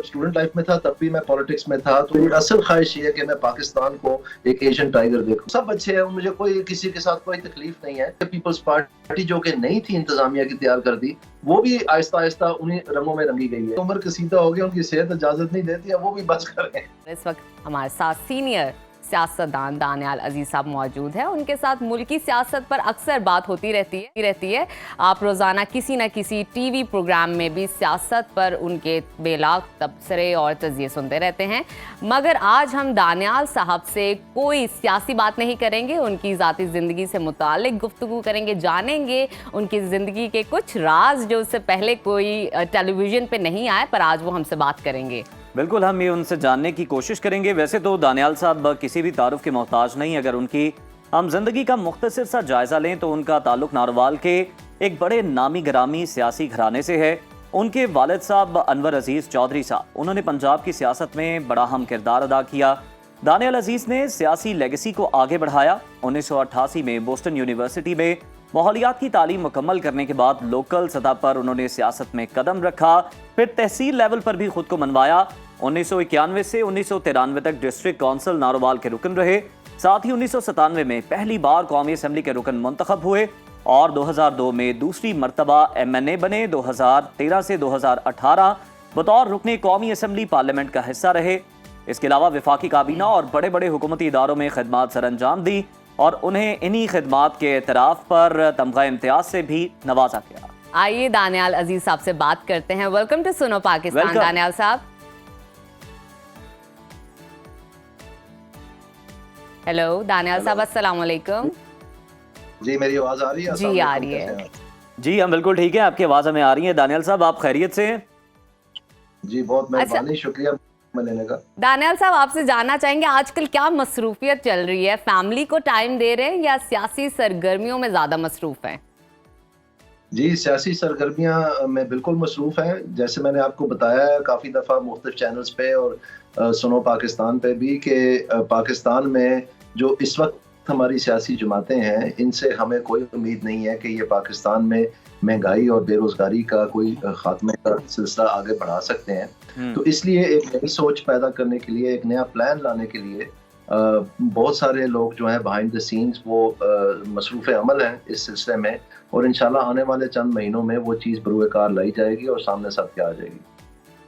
जब student life में था तब भी मैं पॉलिटिक्स में था, तो मेरी असल ख्वाहिश ये है कि मैं पाकिस्तान को एक एशियन टाइगर देखूं। सब अच्छे हैं, मुझे कोई किसी के साथ कोई तकलीफ नहीं है। पीपल्स पार्टी जो कि नहीं थी इंतजामिया की तैयार कर दी, वो भी आहिस्ता आहिस्ता उन्हीं रंगों में रंगी गई है। उम्र कसीदा हो गया, उनकी सेहत इजाजत नहीं देती है, वो भी बस करें। इस वक्त हमारे साथ सीनियर सियासतदान दानियाल अजीज साहब मौजूद है। उनके साथ मुल्की सियासत पर अक्सर बात होती रहती है। आप रोज़ाना किसी न किसी टीवी प्रोग्राम में भी सियासत पर उनके बेलाग तबसरे और तज़िये सुनते रहते हैं, मगर आज हम दानियाल साहब से कोई सियासी बात नहीं करेंगे, उनकी ज़ाती ज़िंदगी से मुतालिक गुफ्तगू करेंगे, जानेंगे उनकी ज़िंदगी के कुछ राज जो उससे पहले कोई टेलीविज़न पे नहीं आए, पर आज वो हमसे बात करेंगे। बिल्कुल, हम ये उनसे जानने की कोशिश करेंगे। वैसे तो दानियाल साहब किसी भी तारुफ के मोहताज नहीं। अगर उनकी हम जिंदगी का मुख्तसर सा जायजा लें तो उनका ताल्लुक नारोवाल के एक बड़े नामी ग्रामी सियासी घराने से है। उनके वालिद साहब अनवर अजीज चौधरी साहब, उन्होंने पंजाब की सियासत में बड़ा अहम किरदार अदा किया। दानियाल अजीज ने सियासी लेगेसी को आगे बढ़ाया। 1988 में बोस्टन यूनिवर्सिटी में माहौलियात की तालीम मुकम्मल करने के बाद लोकल सतह पर उन्होंने सियासत में कदम रखा, फिर तहसील लेवल पर भी खुद को मनवाया। 1991 से 1993 तक डिस्ट्रिक्ट काउंसिल नारोवाल के रुकन रहे। साथ ही 1997 में पहली बार कौमी असम्बली के रुकन मुंतखब हुए और 2002 में दूसरी मरतबा MNA बने। 2013 से 2018 बतौर रुकने कौमी असम्बली पार्लियामेंट का हिस्सा रहे। इसके अलावा वफाकी काबीना और बड़े बड़े हुकूमती इदारों में खिदमात सर अंजाम दी और उन्हें इन्हीं खिदमात के एतराफ़ पर तमगा इम्तियाज से भी नवाजा गया। आइए दानियाल अजीज साहब से बात करते हैं। वेलकम टू सुनो पाकिस्तान दानियाल साहब। हेलो दानियाल साहब, अस्सलाम वालेकुम। जी, मेरी आवाज आ रही है? जी आ रही है। जी हम बिल्कुल ठीक है, आपकी आवाज़ हमें आ रही है। दानियाल साहब, आप खैरियत से हैं? जी, बहुत मेहरबानी, शुक्रिया लेने का। दानियाल साहब, आपसे जानना चाहेंगे आजकल क्या मसरूफियत चल रही है? फैमिली को टाइम दे रहे हैं या सियासी सरगर्मियों में ज्यादा मसरूफ हैं? जी, सियासी सरगर्मियां में बिल्कुल मसरूफ हैं। जैसे मैंने आपको बताया है काफ़ी दफ़ा मुख्तलिफ चैनल्स पे और सुनो पाकिस्तान पे भी कि पाकिस्तान में जो इस वक्त हमारी सियासी जमातें हैं, इनसे हमें कोई उम्मीद नहीं है कि ये पाकिस्तान में महंगाई और बेरोज़गारी का कोई खात्मे का सिलसिला आगे बढ़ा सकते हैं। तो इसलिए एक नई सोच पैदा करने के लिए, एक नया प्लान लाने के लिए बहुत सारे लोग जो हैं बिहाइंड द सीन्स वो मसरूफ़ अमल हैं इस सिलसिले में, और इंशाल्लाह आने वाले चंद महीनों में वो चीज़ बरूए-कार लाई जाएगी और सामने सबके आ जाएगी।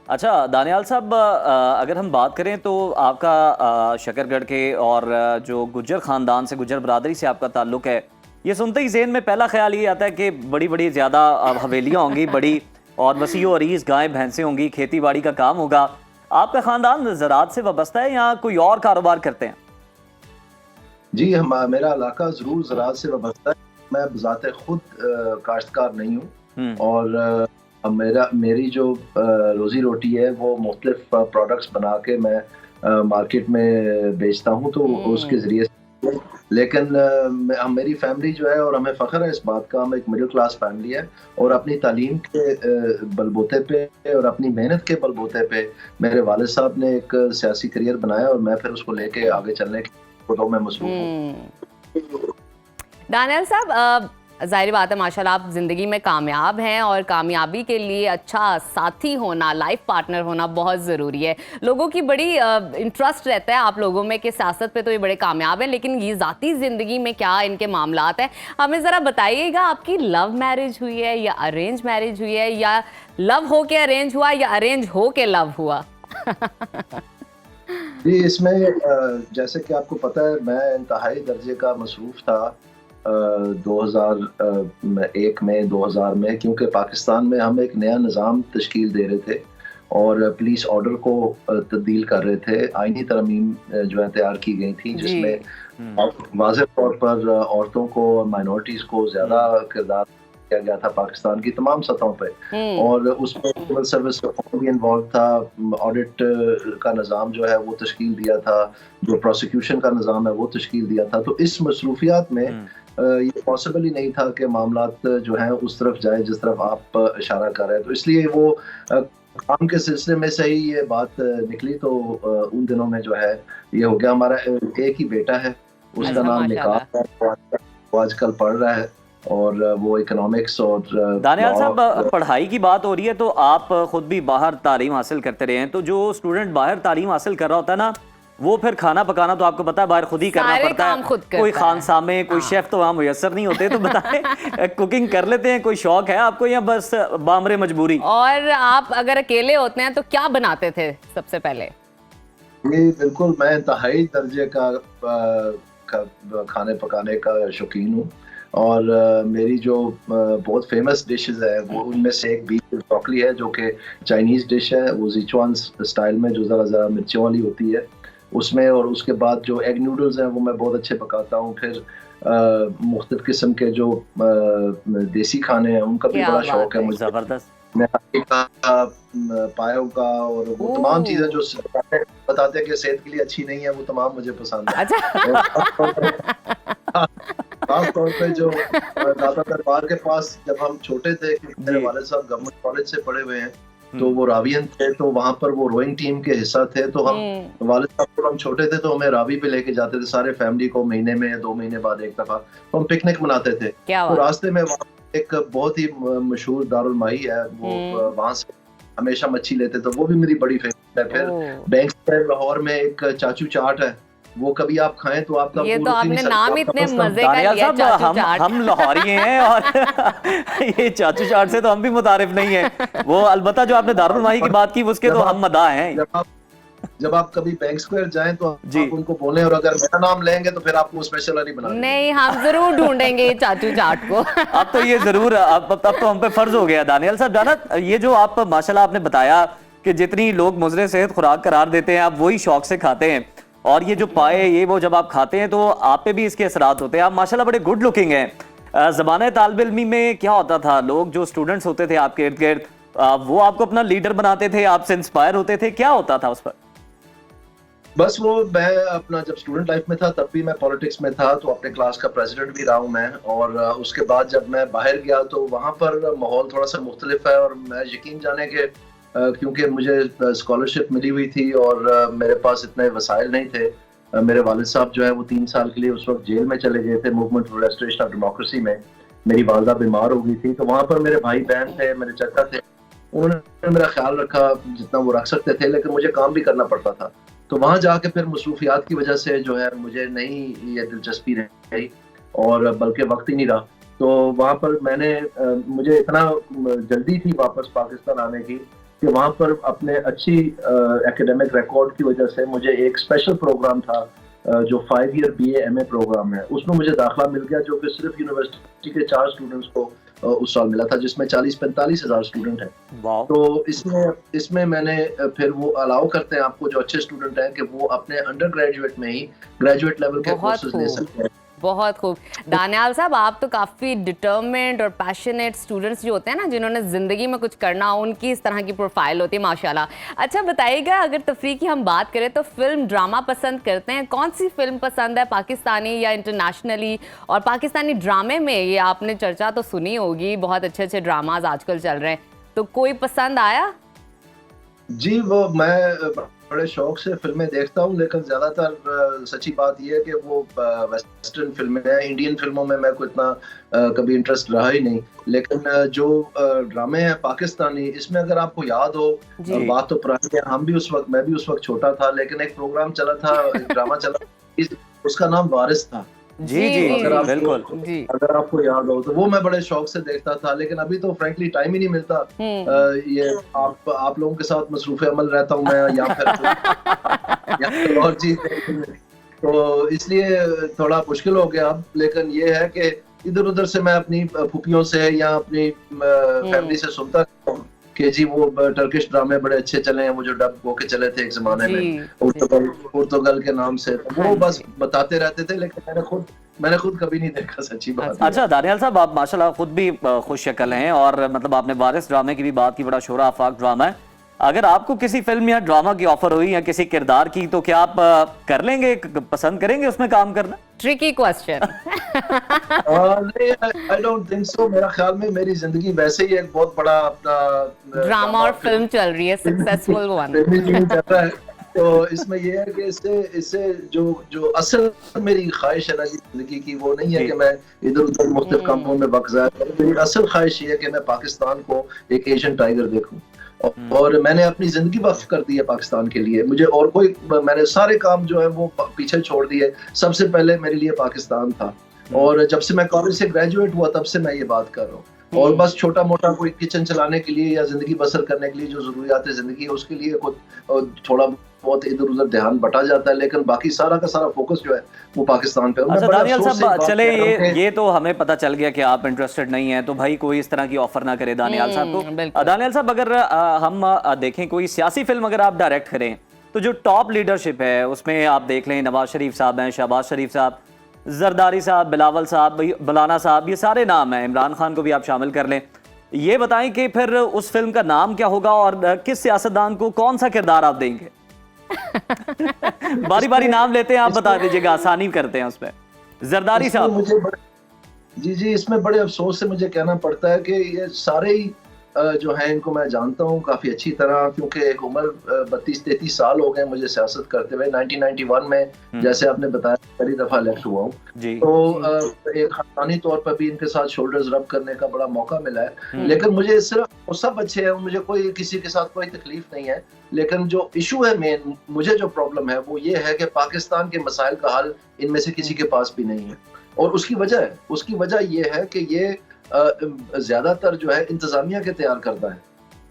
अच्छा दानियाल साहब, अगर हम बात करें तो आपका शकरगढ़ के और जो गुज्जर ख़ानदान से, गुज्जर बरादरी से आपका ताल्लुक़ है, ये सुनते ही ज़हन में पहला ख्याल ये आता है कि बड़ी बड़ी ज़्यादा हवेलियाँ होंगी, बड़ी और वसीओ अरीज़ गायें भैंसें होंगी, खेती बाड़ी का काम होगा। आपका ख़ानदान ज़राअत से वाबस्ता है या कोई और कारोबार करते हैं? जी, मेरा इलाका ज़रूर ज़राअत से वाबस्ता है। मैं बज़ाते खुद काश्तकार नहीं हूँ और मेरी जो रोज़ी रोटी है वो मुख्तलिफ प्रोडक्ट्स बना के मैं मार्केट में बेचता हूँ, तो उसके ज़रिए से। लेकिन मेरी फैमिली जो है, और हमें फ़ख्र है इस बात का, हम एक मिडिल क्लास फैमिली है और अपनी तालीम के बलबूते पे और अपनी मेहनत के बलबूते पे मेरे वालिद साहब ने एक सियासी करियर बनाया और मैं फिर उसको लेके आगे चलने के कोशिशों में मसरूफ़ हूँ। दानियाल साहब, ज़ाहिर बात है माशाल्लाह आप ज़िंदगी में कामयाब हैं और कामयाबी के लिए अच्छा साथी होना, लाइफ पार्टनर होना बहुत ज़रूरी है। लोगों की बड़ी इंटरेस्ट रहता है आप लोगों में कि सियासत पे तो ये बड़े कामयाब हैं, लेकिन ये ज़ाती ज़िंदगी में क्या इनके मामलात हैं? हमें ज़रा बताइएगा, आपकी लव मैरिज हुई है या अरेंज मैरिज हुई है, या लव हो के अरेंज हुआ या अरेंज हो के लव हुआ? जी, इसमें जैसे कि आपको पता है मैं इंतहाई दर्जे का मसरूफ़ था 2001 में, 2000 में, क्योंकि पाकिस्तान में हम एक नया निज़ाम तश्कील दे रहे थे और पुलिस ऑर्डर को तब्दील कर रहे थे। आईनी तरमीम जो है तैयार की गई थी, जिसमें वाज़ेह तौर पर औरतों को और माइनॉरिटीज़ को ज़्यादा किरदार किया गया था पाकिस्तान की तमाम सतहों पे, और उसमें सिविल सर्विस रिफॉर्म भी इन्वॉल्व था। ऑडिट का निज़ाम जो है वो तश्कील दिया था, जो प्रोसिक्यूशन का निज़ाम है वो तश्कील दिया था। तो इस मसरूफियात में ये पॉसिबल ही नहीं था कि मामलात जो हैं उस तरफ जाए जिस तरफ आप इशारा कर रहे हैं। तो इसलिए वो काम के सिलसिले में से ही ये बात निकली। तो उन दिनों में जो है ये हो गया। हमारा एक ही बेटा है, उसका नाम निकाह है, वो आजकल पढ़ रहा है और वो इकोनॉमिक्स और दानियाल law। साहब, पढ़ाई की बात हो रही है तो आप खुद भी बाहर तालीम हासिल करते रहे हैं, तो जो स्टूडेंट बाहर तालीम हासिल कर रहा होता है ना, वो फिर खाना पकाना तो आपको पता है बाहर खुद ही करना सारे पड़ता काम है। खुद करता कोई है। खानसामे, कोई हाँ। शेफ तो वहाँ मुयस्सर नहीं होते, तो बताएं कुकिंग कर लेते हैं, कोई शौक है आपको या बस बामरे मजबूरी? और आप अगर अकेले होते हैं तो क्या बनाते थे सबसे पहले? जी बिल्कुल, मैं इंतहाई दर्जे का खाने पकाने का शौकीन हूँ। और मेरी जो बहुत फेमस डिशेस है वो उनमें से एक बीफ ब्रोकली है, जो कि चाइनीज़ डिश है, वो सिचुआन स्टाइल में जो ज़रा मिर्चों वाली होती है उसमें। और उसके बाद जो एग नूडल्स हैं वो मैं बहुत अच्छे पकाता हूँ। फिर मुख्तलिफ किस्म के जो देसी खाने हैं उनका भी क्या बड़ा बात शौक है है। मुझे। जबरदस्त। नहारी का, पायों का, और वो तमाम ओह। चीजें जो बताते हैं कि सेहत के लिए अच्छी नहीं है, वो तमाम मुझे पसंद है। अच्छा। खास तौर पे जो दादा दरबार के पास जब हम छोटे थे, क्योंकि मेरे जी। वालिद साहब गवर्नमेंट कॉलेज से पढ़े हुए हैं, तो वो रावियन थे, तो वहाँ पर वो रोइंग टीम के हिस्सा थे। तो हम वालिद साहब जब हम छोटे थे तो हमें रावी पे लेके जाते थे सारे फैमिली को, महीने में 2 महीने बाद एक दफा। तो हम पिकनिक मनाते थे। क्या तो बात। रास्ते में वहाँ एक बहुत ही मशहूर दारुल माही है, वो वहाँ से हमेशा मच्छी लेते, तो वो भी मेरी बड़ी फेवरेट है। फिर ओह। बैंक स्क्वायर लाहौर में एक चाचू चाट है, वो कभी आप खाएं तो आपका ये भूल तो उठ ही नहीं आपने सकता। नाम इतने मजे का दानियाल लिया, साहब, चाचू चाट। हम लाहौरी हैं और ये चाचू चाट से तो हम भी मुतारिफ नहीं है। वो अलबत्ता जो आपने दारुल माही की बात की उसके तो हम मदा हैं। जब आप कभी बैंक स्क्वायर जाएं तो जी। आप उनको बोलें, और अगर मेरा नाम लेंगे तो फिर आपको स्पेशल वाली बना देंगे। नहीं, हम जरूर ढूंढेंगे चाचू चाट को। अब तो ये जरूर, अब तो हम पे फर्ज हो गया। दानियाल साहब, जाना ये जो आप माशाल्लाह आपने बताया कि जितनी लोग मुजरे सेहत खुराक करार देते हैं आप वही शौक से खाते हैं, और ये जो पाए ये वो जब आप खाते हैं तो आप पे भी इसके असरात होते हैं। आप माशाल्लाह बड़े गुड लुकिंग हैं। ज़माने तालिब इल्मी में क्या होता था, लोग जो स्टूडेंट्स होते थे आपके इर्द गिर्द, वो आपको अपना लीडर बनाते थे, आपसे इंस्पायर होते थे, क्या होता था उस पर? बस वो मैं अपना जब स्टूडेंट लाइफ में था तब भी मैं पॉलिटिक्स में था, तो अपने क्लास का प्रेसिडेंट भी रहा हूँ मैं। और उसके बाद जब मैं बाहर गया तो वहाँ पर माहौल थोड़ा सा मुख्तलिफ है। और मैं यकीन जाने के क्योंकि मुझे स्कॉलरशिप मिली हुई थी और मेरे पास इतने वसाइल नहीं थे। मेरे वालिद साहब जो है वो 3 साल के लिए उस वक्त जेल में चले गए थे, movement for restoration of democracy में। मेरी वालदा बीमार हो गई थी, तो वहाँ पर मेरे भाई बहन थे, मेरे चाचा थे, उन्होंने मेरा ख्याल रखा जितना वो रख सकते थे, लेकिन मुझे काम भी करना पड़ता था। तो वहाँ जाके फिर मसरूफियात की वजह से जो है मुझे नहीं ये दिलचस्पी रही, और बल्कि वक्त ही नहीं रहा। तो वहाँ पर मैंने मुझे इतना जल्दी थी वापस पाकिस्तान आने की कि वहाँ पर अपने अच्छी एकेडमिक रिकॉर्ड की वजह से मुझे एक स्पेशल प्रोग्राम था जो 5 ईयर BA MA प्रोग्राम है, उसमें मुझे दाखिला मिल गया, जो कि सिर्फ यूनिवर्सिटी के 4 स्टूडेंट्स को उस साल मिला था, जिसमें 40-45 हज़ार स्टूडेंट हैं। तो इसमें मैंने फिर वो अलाउ करते हैं आपको जो अच्छे स्टूडेंट हैं कि वो अपने अंडर ग्रेजुएट में ही ग्रेजुएट लेवल के कोर्सेज ले सकते हैं। बहुत खूब। दानियाल साहब, आप तो काफ़ी डिटर्मिन्ड और पैशनेट स्टूडेंट्स जो होते हैं ना, जिन्होंने ज़िंदगी में कुछ करना हो, उनकी इस तरह की प्रोफाइल होती है माशाल्लाह। अच्छा बताइएगा, अगर तफरीह की हम बात करें तो फिल्म ड्रामा पसंद करते हैं, कौन सी फिल्म पसंद है, पाकिस्तानी या इंटरनेशनली? और पाकिस्तानी ड्रामे में ये आपने चर्चा तो सुनी होगी, बहुत अच्छे अच्छे ड्रामाज आजकल चल रहे हैं, तो कोई पसंद आया? जी, वो मैं बड़े शौक से फिल्में देखता हूँ, लेकिन ज्यादातर सच्ची बात यह है कि वो वेस्टर्न फिल्में हैं। इंडियन फिल्मों में मैं को इतना कभी इंटरेस्ट रहा ही नहीं। लेकिन जो ड्रामे हैं पाकिस्तानी, इसमें अगर आपको याद हो, बात तो पुरानी है, मैं भी उस वक्त छोटा था, लेकिन एक प्रोग्राम चला था, एक ड्रामा चला, उसका नाम वारिस था। जी जी, बिल्कुल। अगर आपको याद हो तो वो मैं बड़े शौक से देखता था, लेकिन अभी तो फ्रैंकली टाइम ही नहीं मिलता। ये आप लोगों के साथ मसरूफ़ अमल रहता हूँ मैं, या फिर और चीज, तो इसलिए थोड़ा मुश्किल हो गया अब। लेकिन ये है कि इधर उधर से मैं अपनी फूफियों से या अपनी फैमिली से सुनता हूँ कि जी वो टर्किश ड्रामे बड़े अच्छे चले हैं, वो जो डब होके चले थे एक जमाने में पुर्तगाल के नाम से, तो वो बस बताते रहते थे, लेकिन मैंने खुद कभी नहीं देखा, सच्ची बात। अच्छा दानियाल साहब, आप माशाल्लाह खुद भी खुश शक्ल हैं, और मतलब आपने वारिस ड्रामे की भी बात की, बड़ा शोरा आफाक ड्रामा है। अगर आपको किसी फिल्म या ड्रामा की ऑफर हुई या किसी किरदार की, तो क्या आप कर लेंगे, पसंद करेंगे उसमें काम करना? Tricky question. I don't think so. मेरा ख्याल में मेरी जिंदगी वैसे ही एक बहुत बड़ा अपना ड्रामा और फिल्म चल रही है, सक्सेसफुल वन। तो इसमें ये है कि इससे इससे जो जो असल मेरी ख्वाहिश है ना जी जिंदगी की, वो नहीं है जी। कि मैं इधर उधर मुख्तलिफ कामों में वक्त ज़ाया करूं। मेरी असल ख्वाहिश ये है कि मैं पाकिस्तान को एक एशियन टाइगर देखूं। और मैंने अपनी जिंदगी वक्फ कर दी है पाकिस्तान के लिए। मुझे और कोई, मैंने सारे काम जो है वो पीछे छोड़ दिए। सबसे पहले मेरे लिए पाकिस्तान था। और जब से मैं कॉलेज से ग्रेजुएट हुआ तब से मैं ये बात कर रहा हूँ। और बस छोटा मोटा कोई किचन चलाने के लिए या जिंदगी बसर करने के लिए जो जरूरियात जिंदगी है उसके लिए कुछ थोड़ा बहुत इधर उधर ध्यान बटा जाता है, लेकिन बाकी सारा का सारा फोकस जो है वो पाकिस्तान पे। अच्छा दानियाल साहब, चले ये तो हमें पता चल गया कि आप इंटरेस्टेड नहीं हैं, तो भाई कोई इस तरह की ऑफर ना करे दानियाल साहब को। दानियाल साहब, अगर हम देखें कोई सियासी फिल्म अगर आप डायरेक्ट करें तो जो टॉप लीडरशिप है उसमें आप देख लें नवाज शरीफ साहब हैं, शहबाज शरीफ साहब, जरदारी साहब, बिलावल साहब, बलाना साहब, ये सारे नाम हैं, इमरान खान को भी आप शामिल कर लें। ये बताएं कि फिर उस फिल्म का नाम क्या होगा और किस सियासतदान को कौन सा किरदार आप देंगे? बारी बारी नाम लेते हैं, आप बता दीजिएगा, आसानी करते हैं उसमें। जरदारी साहब। जी, इसमें बड़े अफसोस से मुझे कहना पड़ता है कि ये सारे ही जो है इनको मैं जानता हूँ काफ़ी अच्छी तरह, क्योंकि एक उम्र 32-33 साल हो गए मुझे सियासत करते हुए। 1991 में जैसे आपने बताया पहली दफ़ा इलेक्ट हुआ हूँ, तो एक खानदानी तौर पर भी इनके साथ शोल्डर्स रब करने का बड़ा मौका मिला है। लेकिन मुझे सिर्फ वो सब अच्छे हैं, मुझे कोई किसी के साथ कोई तकलीफ नहीं है। लेकिन जो इशू है मेन, मुझे जो प्रॉब्लम है वो ये है कि पाकिस्तान के मसाइल का हल इनमें से किसी के पास भी नहीं है। और उसकी वजह ये है कि ये ज्यादातर जो है इंतजामिया के तैयार करता है।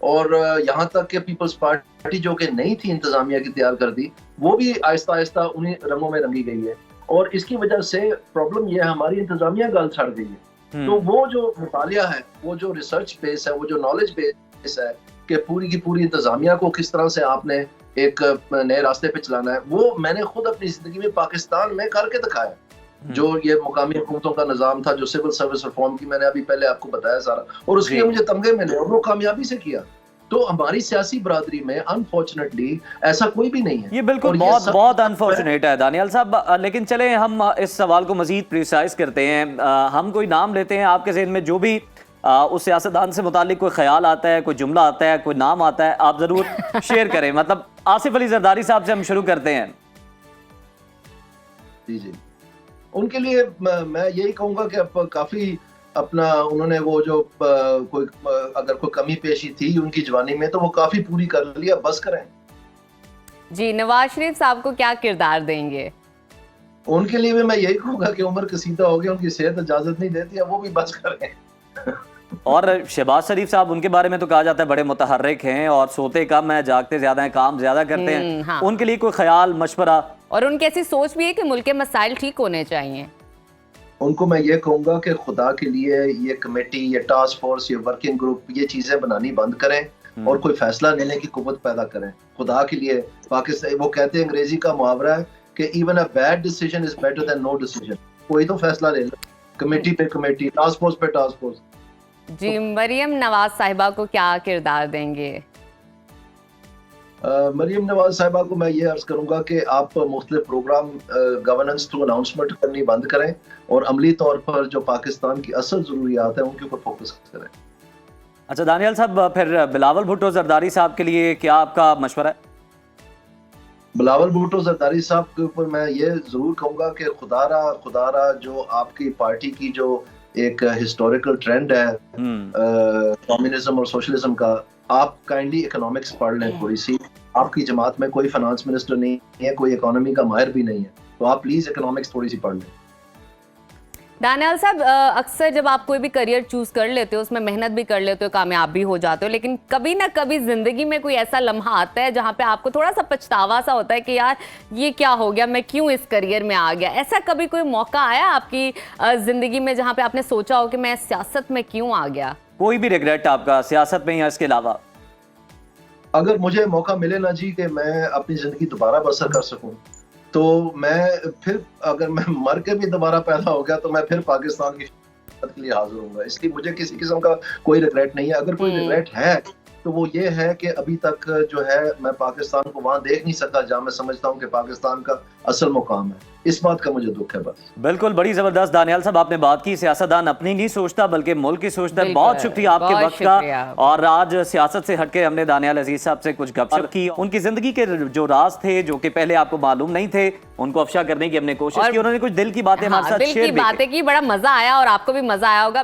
और यहाँ तक कि पीपल्स पार्टी जो कि नहीं थी इंतजामिया की तैयार कर दी, वो भी आहिस्ता आहिस्ता उन्हीं रंगों में रंगी गई है। और इसकी वजह से प्रॉब्लम ये है हमारी इंतजामिया गल छड़ गई है। तो वो जो मुतालिया है, वो जो रिसर्च बेस है, वो जो नॉलेज बेस है कि पूरी की पूरी इंतजामिया को किस तरह से आपने एक नए रास्ते पे चलाना है, वो मैंने खुद अपनी जिंदगी में पाकिस्तान में करके दिखाया। जो ये मुकामी हुकूमतों का निजाम था, जो सिविल सर्विस रिफॉर्म की मैंने अभी पहले आपको बताया सारा, और उसके लिए मुझे तमगे मिले और वो कामयाबी से किया। तो हमारी सियासी बरादरी में अनफॉर्चुनेटली ऐसा कोई भी नहीं है। ये बिल्कुल बहुत अनफॉर्चुनेट है दानियाल साहब। लेकिन चले हम इस सवाल को मजीद प्रिसाइज करते हैं। हम कोई नाम लेते हैं, आपके ज़हन में जो भी उस सियासतदान से मुतालिक कोई ख्याल आता है, कोई जुमला आता है, कोई नाम आता है, आप जरूर शेयर करें। मतलब आसिफ अली जरदारी साहब से हम शुरू करते हैं। जी, उनके लिए मैं यही कहूंगा कि अब काफी अपना उन्होंने वो जो कोई अगर कोई कमी पेशी थी उनकी जवानी में, तो वो काफी पूरी कर लिया, बस करें। जी, नवाज शरीफ साहब को क्या किरदार देंगे? उनके लिए भी मैं यही कहूंगा कि उम्र कसीदा हो गई, उनकी सेहत इजाजत नहीं देती है, वो भी बस करें। और शहबाज शरीफ साहब, उनके बारे में तो कहा जाता है बड़े मुतहर्रिक हैं और सोते कम है, जागते ज्यादा हैं, काम ज्यादा करते हैं। हाँ। उनके लिए कोई ख्याल, मशवरा? और उनकी ऐसी सोच भी है कि मुल्क के मसाइल ठीक होने चाहिए। उनको मैं ये कहूंगा कि खुदा के लिए ये कमेटी, ये टास्क फोर्स, ये वर्किंग ग्रुप, ये चीजें बनानी बंद करें और कोई फैसला लेने की कुव्वत पैदा करें खुदा के लिए। पाकिस्तान, वो कहते हैं, अंग्रेजी का मुहावरा है कि even a bad decision is better than no decision. कोई तो फैसला ले लो, कमेटी पे कमेटी, टास्क फोर्स पे टास्क फोर्स। जी, मरियम नवाज साहिबा को क्या किरदार देंगे? मरियम नवाज साहिबा को मैं ये अर्ज करूंगा कि आप मुख्तलिफ प्रोग्राम गवर्नेंस थ्रू अनाउंसमेंट करनी बंद करें और अमली तौर पर जो पाकिस्तान की असल जरूरियात है उनके ऊपर फोकस करें। अच्छा दानियाल साहब, फिर बिलावल भुट्टो जरदारी साहब के लिए क्या आपका मशवरा है? बिलावल भुट्टो जरदारी साहब के ऊपर मैं ये जरूर कहूंगा कि खुदारा जो आपकी पार्टी की जो एक हिस्टोरिकल ट्रेंड है कम्युनिज्म और सोशलिज्म का, आप काइंडली इकोनॉमिक्स पढ़ लें थोड़ी सी। आपकी जमात में कोई फाइनेंस मिनिस्टर नहीं है, कोई इकोनॉमी का माहिर भी नहीं है, तो आप प्लीज इकोनॉमिक्स थोड़ी सी पढ़ लें। दानियाल साहब, अक्सर जब आप कोई भी करियर चूज कर लेते हो, उसमें मेहनत भी कर लेते हो, कामयाब भी हो जाते हो, लेकिन कभी ना कभी जिंदगी में कोई ऐसा लम्हा आता है जहाँ पे आपको थोड़ा सा पछतावा सा होता है कि यार ये क्या हो गया, मैं क्यों इस करियर में आ गया। ऐसा कभी कोई मौका आया आपकी जिंदगी में जहाँ पे आपने सोचा हो कि मैं सियासत में क्यों आ गया? कोई भी रिग्रेट आपका सियासत में या इसके अलावा? अगर मुझे मौका मिले ना जी कि मैं अपनी जिंदगी दोबारा बसर कर सकूं, तो मैं फिर, अगर मैं मर के भी दोबारा पैदा हो गया तो मैं फिर पाकिस्तान की खिदमत के लिए हाजिर हूँगा। इसलिए मुझे किसी किस्म का कोई रिग्रेट नहीं है। अगर कोई रिग्रेट है तो वो ये है कि अभी तक जो है मैं पाकिस्तान को वहां देख नहीं सका जहां मैं समझता हूं कि पाकिस्तान का असल मुकाम है। इस बात का मुझे दुख है बस। बिल्कुल, बड़ी जबरदस्त दानियाल साहब आपने बात की, सियासतदान अपनी नहीं सोचता बल्कि मुल्क की सोचता है। बहुत शुक्रिया आपके बहुत वक्त का। शुक्रिया। और आज सियासत से हटके हमने दानियाल अजीज साहब से कुछ गपशप की, उनकी जिंदगी के जो राज थे जो कि पहले आपको मालूम नहीं थे उनको अफशा करने की हमने कोशिश की। उन्होंने कुछ दिल की बातें हमारे साथ दिल शेयर की भी की। बातें की, बड़ा मजा आया और आपको भी मजा आया होगा।